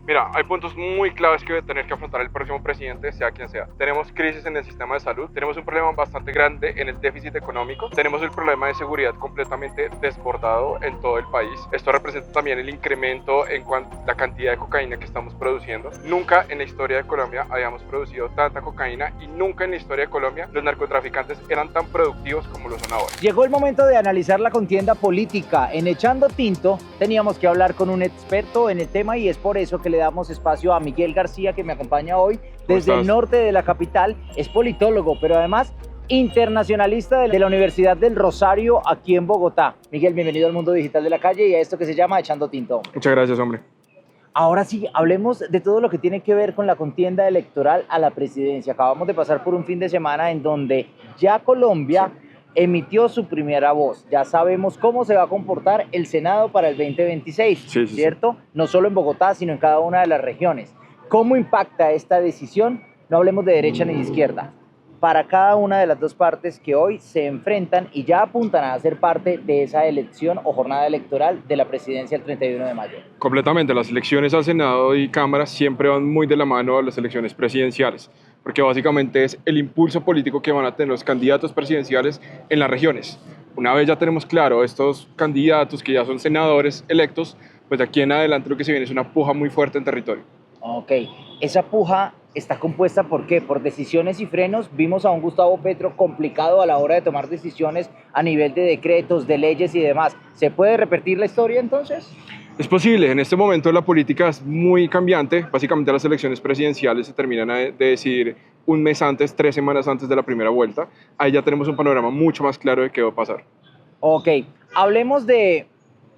Mira, hay puntos muy claves que va a tener que afrontar el próximo presidente, sea quien sea. Tenemos crisis en el sistema de salud, tenemos un problema bastante grande en el déficit económico, tenemos el problema de seguridad completamente desbordado en todo el país. Esto representa también el incremento en cuanto a la cantidad de cocaína que estamos produciendo. Nunca en la historia de Colombia habíamos producido tanta cocaína y nunca en la historia de Colombia los narcotraficantes eran tan productivos como lo son ahora. Llegó el momento de analizar la contienda política. En Echando Tinto teníamos que hablar con un experto en el tema y es por eso que le damos espacio a Miguel García, que me acompaña hoy desde el norte de la capital. Es politólogo, pero además internacionalista de la Universidad del Rosario aquí en Bogotá. Miguel, bienvenido al mundo digital de la calle y a esto que se llama Echando Tinto. Muchas gracias, hombre. Ahora sí, hablemos de todo lo que tiene que ver con la contienda electoral a la presidencia. Acabamos de pasar por un fin de semana en donde ya Colombia emitió su primera voz. Ya sabemos cómo se va a comportar el Senado para el 2026, ¿cierto? No solo en Bogotá, sino en cada una de las regiones. ¿Cómo impacta esta decisión? No hablemos de derecha ni de izquierda. Para cada una de las dos partes que hoy se enfrentan y ya apuntan a ser parte de esa elección o jornada electoral de la presidencia el 31 de mayo. Completamente, las elecciones al Senado y Cámara siempre van muy de la mano a las elecciones presidenciales, porque básicamente es el impulso político que van a tener los candidatos presidenciales en las regiones. Una vez ya tenemos claro estos candidatos que ya son senadores electos, pues de aquí en adelante lo que se viene es una puja muy fuerte en territorio. Ok, esa puja está compuesta ¿por qué? Por decisiones y frenos. Vimos a un Gustavo Petro complicado a la hora de tomar decisiones a nivel de decretos, de leyes y demás. ¿Se puede repetir la historia entonces? Es posible, en este momento la política es muy cambiante, básicamente las elecciones presidenciales se terminan de decidir un mes antes, 3 semanas antes de la primera vuelta, ahí ya tenemos un panorama mucho más claro de qué va a pasar. Ok, hablemos de,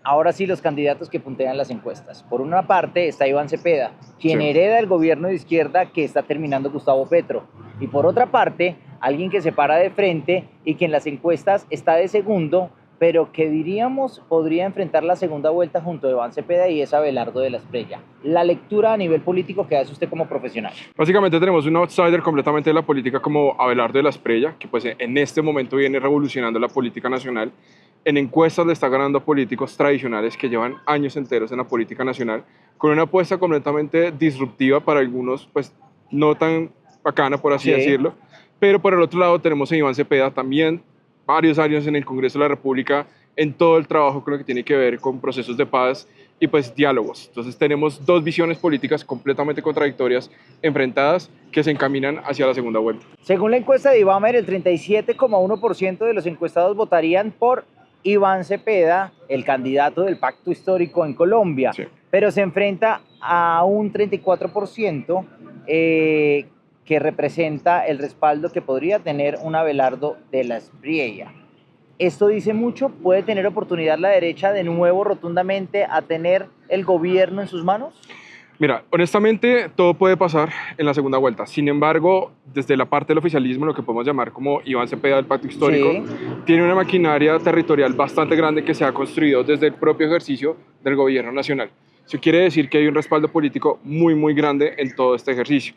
ahora sí, los candidatos que puntean las encuestas. Por una parte está Iván Cepeda, quien hereda el gobierno de izquierda que está terminando Gustavo Petro. Y por otra parte, alguien que se para de frente y que en las encuestas está de segundo, pero que diríamos podría enfrentar la segunda vuelta junto a Iván Cepeda y es Abelardo de la Espriella. La lectura a nivel político que hace usted como profesional. Básicamente tenemos un outsider completamente de la política como Abelardo de la Espriella, que pues en este momento viene revolucionando la política nacional. En encuestas le está ganando a políticos tradicionales que llevan años enteros en la política nacional, con una apuesta completamente disruptiva para algunos, pues no tan bacana por así decirlo, pero por el otro lado tenemos a Iván Cepeda también, varios años en el Congreso de la República, en todo el trabajo con lo que tiene que ver con procesos de paz y pues diálogos. Entonces tenemos dos visiones políticas completamente contradictorias, enfrentadas, que se encaminan hacia la segunda vuelta. Según la encuesta de Ibamer, el 37,1% de los encuestados votarían por Iván Cepeda, el candidato del pacto histórico en Colombia, pero se enfrenta a un 34% que representa el respaldo que podría tener un Abelardo de la Espriella. Esto dice mucho. ¿Puede tener oportunidad la derecha de nuevo rotundamente a tener el gobierno en sus manos? Mira, honestamente todo puede pasar en la segunda vuelta. Sin embargo, desde la parte del oficialismo, lo que podemos llamar como Iván Cepeda del Pacto Histórico, tiene una maquinaria territorial bastante grande que se ha construido desde el propio ejercicio del gobierno nacional. Eso quiere decir que hay un respaldo político muy grande en todo este ejercicio.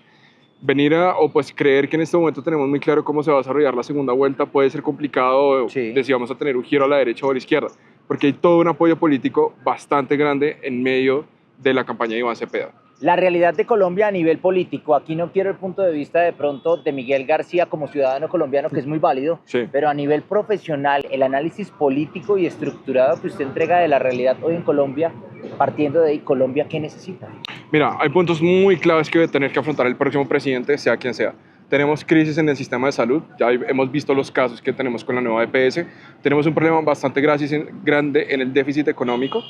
Venir o pues creer que en este momento tenemos muy claro cómo se va a desarrollar la segunda vuelta puede ser complicado de si vamos a tener un giro a la derecha o a la izquierda, porque hay todo un apoyo político bastante grande en medio de la campaña de Iván Cepeda. La realidad de Colombia a nivel político, aquí no quiero el punto de vista de pronto de Miguel García como ciudadano colombiano, que es muy válido, pero a nivel profesional, el análisis político y estructurado que usted entrega de la realidad hoy en Colombia, partiendo de ahí, Colombia, ¿qué necesita? Mira, hay puntos muy claves que va a tener que afrontar el próximo presidente, sea quien sea. Tenemos crisis en el sistema de salud, ya hemos visto los casos que tenemos con la nueva EPS, tenemos un problema bastante grande en el déficit económico.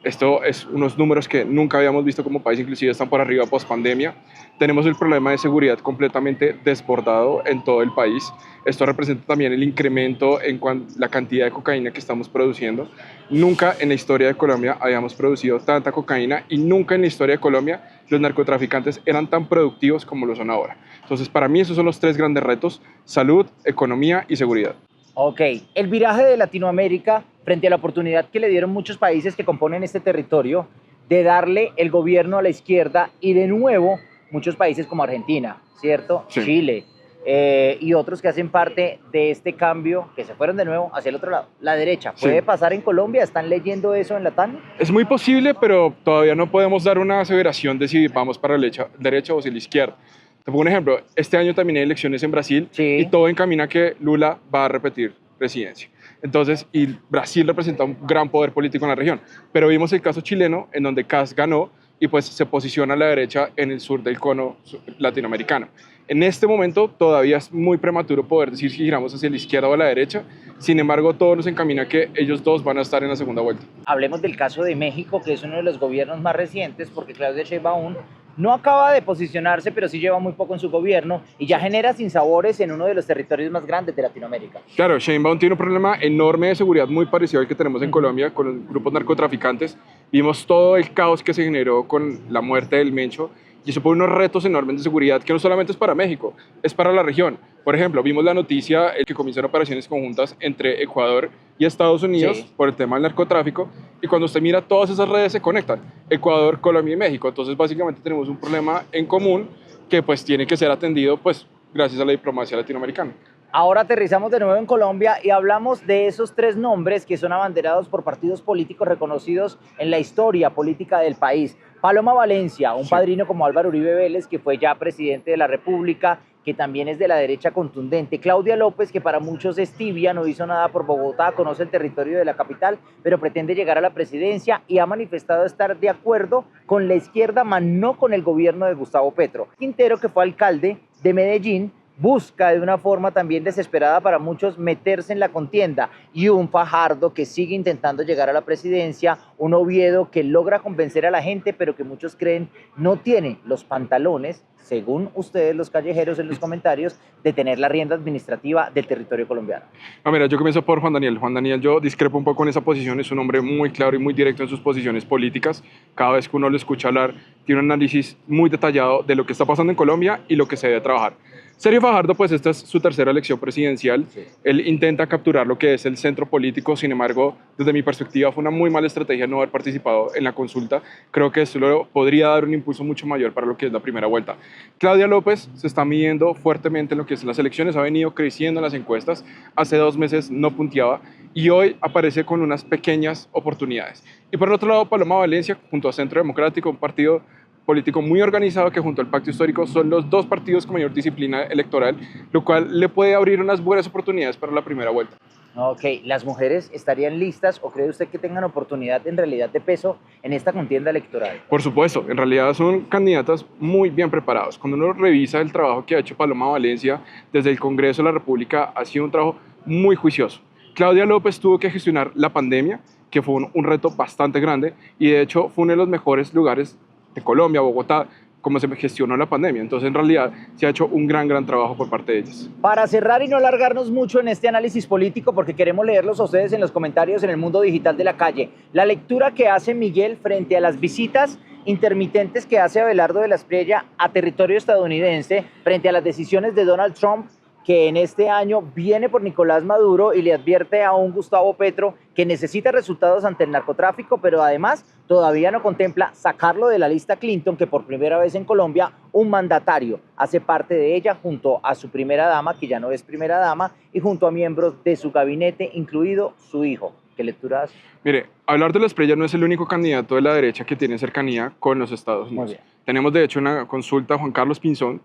Esto es unos números que nunca habíamos visto como país, inclusive están por arriba post pandemia. Tenemos el problema de seguridad completamente desbordado en todo el país. Esto representa también el incremento en la cantidad de cocaína que estamos produciendo. Nunca en la historia de Colombia habíamos producido tanta cocaína y nunca en la historia de Colombia los narcotraficantes eran tan productivos como lo son ahora. Entonces, para mí esos son los tres grandes retos: salud, economía y seguridad. Ok, el viraje de Latinoamérica frente a la oportunidad que le dieron muchos países que componen este territorio de darle el gobierno a la izquierda y de nuevo muchos países como Argentina, ¿cierto? Chile, y otros que hacen parte de este cambio, que se fueron de nuevo hacia el otro lado, la derecha. ¿Puede Sí. pasar en Colombia? ¿Están leyendo eso en la TAN? Es muy posible, pero todavía no podemos dar una aseveración de si vamos para la derecha o hacia la izquierda. Te pongo un ejemplo. Este año también hay elecciones en Brasil y Sí. todo encamina a que Lula va a repetir presidencia. Entonces, y Brasil representa un gran poder político en la región. Pero vimos el caso chileno, en donde Kast ganó y pues se posiciona a la derecha en el sur del cono latinoamericano. En este momento todavía es muy prematuro poder decir si giramos hacia la izquierda o a la derecha. Sin embargo, todo nos encamina a que ellos dos van a estar en la segunda vuelta. Hablemos del caso de México, que es uno de los gobiernos más recientes, porque Claudia Sheinbaum no acaba de posicionarse, pero sí lleva muy poco en su gobierno y ya genera sinsabores en uno de los territorios más grandes de Latinoamérica. Claro, Sheinbaum tiene un problema enorme de seguridad muy parecido al que tenemos en Colombia con los grupos narcotraficantes. Vimos todo el caos que se generó con la muerte del Mencho y eso pone unos retos enormes de seguridad que no solamente es para México, es para la región. Por ejemplo, vimos la noticia que comienzan operaciones conjuntas entre Ecuador y Estados Unidos Sí. por el tema del narcotráfico y cuando usted mira todas esas redes se conectan, Ecuador, Colombia y México. Entonces básicamente tenemos un problema en común que pues tiene que ser atendido pues gracias a la diplomacia latinoamericana. Ahora aterrizamos de nuevo en Colombia y hablamos de esos tres nombres que son abanderados por partidos políticos reconocidos en la historia política del país. Paloma Valencia, un padrino como Álvaro Uribe Vélez, que fue ya presidente de la República, que también es de la derecha contundente. Claudia López, que para muchos es tibia, no hizo nada por Bogotá, conoce el territorio de la capital, pero pretende llegar a la presidencia y ha manifestado estar de acuerdo con la izquierda, mas no con el gobierno de Gustavo Petro. Quintero, que fue alcalde de Medellín, busca de una forma también desesperada para muchos meterse en la contienda, y un Fajardo que sigue intentando llegar a la presidencia, un Oviedo que logra convencer a la gente pero que muchos creen no tiene los pantalones, según ustedes los callejeros en los comentarios, de tener la rienda administrativa del territorio colombiano. No, mira, yo comienzo por Juan Daniel. Juan Daniel, yo discrepo un poco en esa posición, es un hombre muy claro y muy directo en sus posiciones políticas. Cada vez que uno lo escucha hablar, tiene un análisis muy detallado de lo que está pasando en Colombia y lo que se debe trabajar. Sergio Fajardo, pues esta es su tercera elección presidencial. Sí. Él intenta capturar lo que es el centro político, sin embargo, desde mi perspectiva fue una muy mala estrategia no haber participado en la consulta. Creo que esto podría dar un impulso mucho mayor para lo que es la primera vuelta. Claudia López se está midiendo fuertemente en lo que es las elecciones, ha venido creciendo en las encuestas, hace 2 meses no punteaba y hoy aparece con unas pequeñas oportunidades. Y por el otro lado, Paloma Valencia, junto a Centro Democrático, un partido político muy organizado que junto al Pacto Histórico son los dos partidos con mayor disciplina electoral, lo cual le puede abrir unas buenas oportunidades para la primera vuelta. Ok, ¿las mujeres estarían listas o cree usted que tengan oportunidad en realidad de peso en esta contienda electoral? Por supuesto, en realidad son candidatas muy bien preparados. Cuando uno revisa el trabajo que ha hecho Paloma Valencia desde el Congreso de la República, ha sido un trabajo muy juicioso. Claudia López tuvo que gestionar la pandemia, que fue un reto bastante grande, y de hecho fue uno de los mejores lugares de Colombia, Bogotá, cómo se gestionó la pandemia. Entonces, en realidad, se ha hecho un gran trabajo por parte de ellas. Para cerrar y no alargarnos mucho en este análisis político, porque queremos leerlos a ustedes en los comentarios en el mundo digital de la calle, la lectura que hace Miguel frente a las visitas intermitentes que hace Abelardo de la Espriella a territorio estadounidense, frente a las decisiones de Donald Trump, que en este año viene por Nicolás Maduro y le advierte a un Gustavo Petro que necesita resultados ante el narcotráfico, pero además todavía no contempla sacarlo de la lista Clinton, que por primera vez en Colombia un mandatario hace parte de ella junto a su primera dama, que ya no es primera dama, y junto a miembros de su gabinete, incluido su hijo. ¿Qué lectura hace? Mire, Abelardo de la Espriella no es el único candidato de la derecha que tiene cercanía con los Estados Unidos. Muy bien. Tenemos de hecho una consulta a Juan Carlos Pinzón,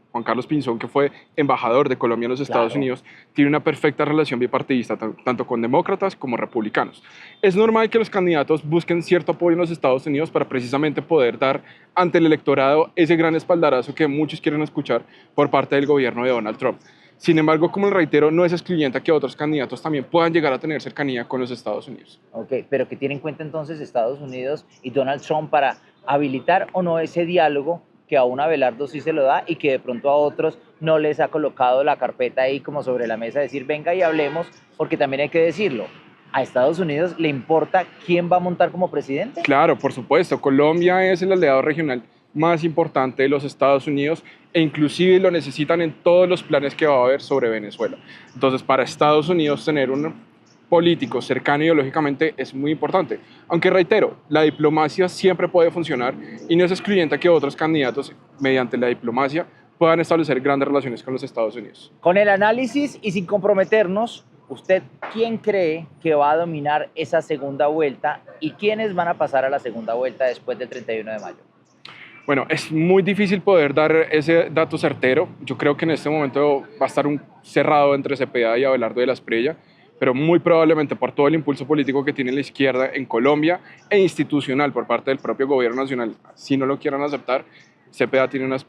que fue embajador de Colombia en los Estados Claro. Unidos, tiene una perfecta relación bipartidista tanto con demócratas como republicanos. Es normal que los candidatos busquen cierto apoyo en los Estados Unidos para precisamente poder dar ante el electorado ese gran espaldarazo que muchos quieren escuchar por parte del gobierno de Donald Trump. Sin embargo, como le reitero, no es excluyente a que otros candidatos también puedan llegar a tener cercanía con los Estados Unidos. Ok, pero que tiene en cuenta entonces Estados Unidos y Donald Trump para habilitar o no ese diálogo que a un Abelardo sí se lo da y que de pronto a otros no les ha colocado la carpeta ahí como sobre la mesa, decir venga y hablemos, porque también hay que decirlo, ¿a Estados Unidos le importa quién va a montar como presidente? Claro, por supuesto, Colombia es el aliado regional más importante de los Estados Unidos e inclusive lo necesitan en todos los planes que va a haber sobre Venezuela. Entonces, para Estados Unidos tener un político cercano ideológicamente es muy importante. Aunque reitero, la diplomacia siempre puede funcionar y no es excluyente a que otros candidatos mediante la diplomacia puedan establecer grandes relaciones con los Estados Unidos. Con el análisis y sin comprometernos, ¿usted quién cree que va a dominar esa segunda vuelta y quiénes van a pasar a la segunda vuelta después del 31 de mayo? Bueno, es muy difícil poder dar ese dato certero. Yo creo que en este momento va a estar cerrado entre Cepeda y Abelardo de la Espriella, pero muy probablemente por todo el impulso político que tiene la izquierda en Colombia e institucional por parte del propio gobierno nacional, si no lo quieran aceptar, Cepeda tiene unas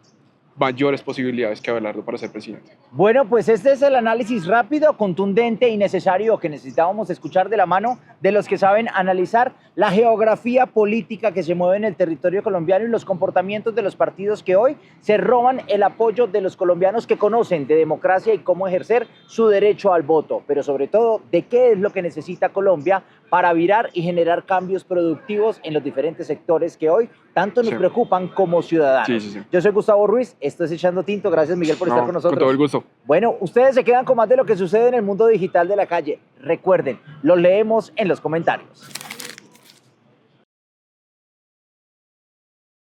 mayores posibilidades que Abelardo para ser presidente. Bueno, pues este es el análisis rápido, contundente y necesario que necesitábamos escuchar de la mano de los que saben analizar la geografía política que se mueve en el territorio colombiano y los comportamientos de los partidos que hoy se roban el apoyo de los colombianos que conocen de democracia y cómo ejercer su derecho al voto, pero sobre todo de qué es lo que necesita Colombia para virar y generar cambios productivos en los diferentes sectores que hoy tanto nos preocupan como ciudadanos. Sí. Yo soy Gustavo Ruiz, esto es Echando Tinto. Gracias, Miguel, por estar con nosotros. Con todo el gusto. Bueno, ustedes se quedan con más de lo que sucede en el mundo digital de la calle. Recuerden, los leemos en los comentarios.